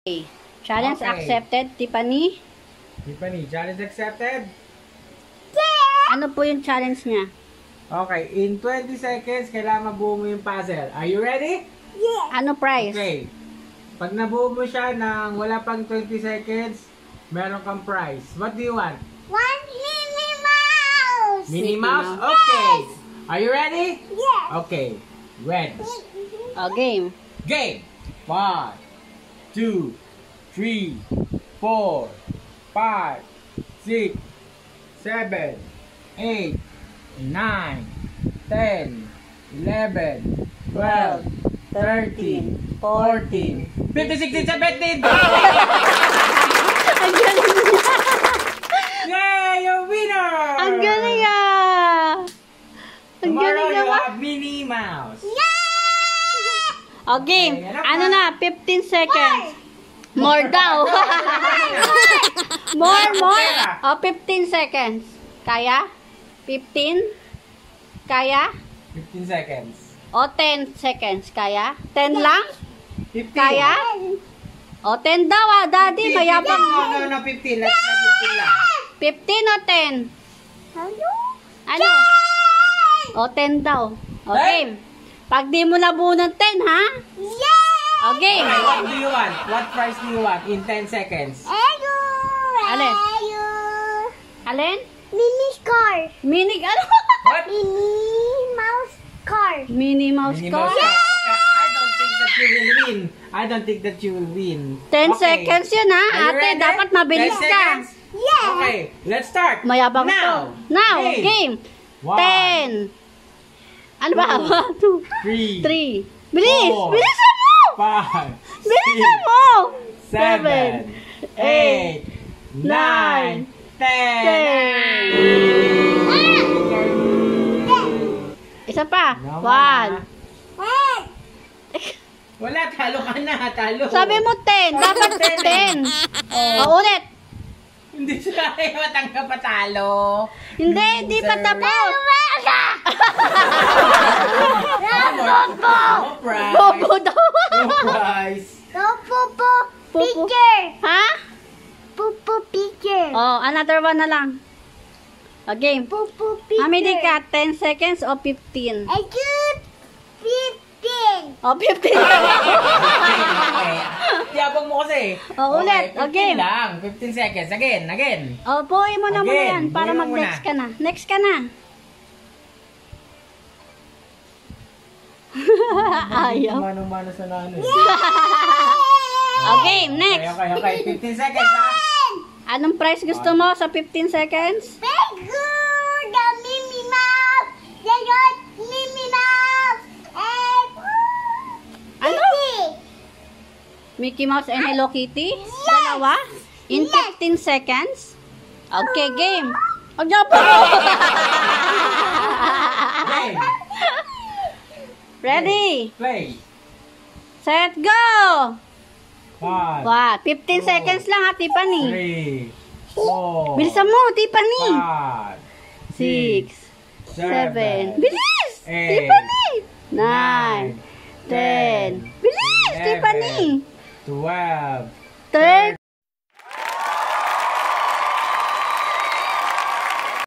Okay. Challenge Okay. accepted, Tiffany. Tiffany, challenge accepted? Ano po yung challenge niya? Okay, in 20 seconds, kailangan mabuo mo yung puzzle. Are you ready? Ano price? Okay. Pag nabuo mo siya ng wala pang 20 seconds, meron kang prize. What do you want? One Minnie Mouse! Minnie Mickey Mouse? Mouse. Okay. Are you ready? Yes! Okay. Red. Game. Game. 1, 2, 3, 4, 5, 6, 7, 8, 9, 10, 11, 12, 13, 14, 15, 16, 17! Ang galing niya! Yay! You're winner! Ang galing ah! Ang Tomorrow galing you naman. have Minnie Mouse. Game. Okay, anak Ano na. na? 15 seconds. More daw. more. 15 seconds. Kaya? 15? Kaya? 15 seconds. O 10 seconds. Kaya? 10 lang? 15. Kaya? O 10 daw ah, daddy. 15. Mayabang. No, 15. Let's not 15 lang. 15 o 10? Ano? O 10 daw. O 10? game. Pag di mo nabuo ng 10 ha? O game. Okay, what do you want? What price do you want in 10 seconds? Alin? Alin? Mini car! Mini, ano? What? Minnie Mouse car! Minnie Mouse Minnie ko. Mouse. Okay, I don't think that you will win. I don't think that you will win. 10 Okay. seconds yun ha. Are you Ate, ready? dapat mabilis 10 ka. seconds? Yeah! Okay, let's start. Mayabang Now. to. Now, game. 1, 10. Ano ba? 1, 2, 3, 3. Bilis! 4, Bilisan mo! 5, Bilisan mo! 7, 8, 9, 10. Isa pa. No, 1. Wala, talo ka na, talo. Sabi mo 10. Dapat 10. O, ulit. Hindi siya matanggap patalo. Hindi pa tapos. No prize. Bobo daw. No prize. Go Popo Popo. picture! Ha? Popo picture! Oh, another one na lang. O, game. Popo picture! Mamili ka, 10 seconds o 15? I choose 15! O, 15. Okay. Yabang mo kasi. O, ulit. O, 15 game. lang. 15 seconds. Again. O, buuin mo na muna Again, yan para buuin mo mag-next muna. ka na. Next ka na. Ayaw. Mano-mano sa nanay. O, game. Next. Okay. 15 seconds ha. Anong price gusto mo sa 15 seconds? Pegu! The Minnie Mouse! The got Minnie Mouse! And... Ano? Mickey Mouse and Hello Kitty? Dalawa? In 15 seconds? Okay, game. Huwag niyo po. Game. Ready? Play. Set, go! 5, Wow, 15 seconds lang ha, Tiffany. 3, 4, Bilisan mo, Tiffany. 5, 6, 7. Bilis! 8, Tiffany! 9, 10. Bilis, Tiffany! 12, 13.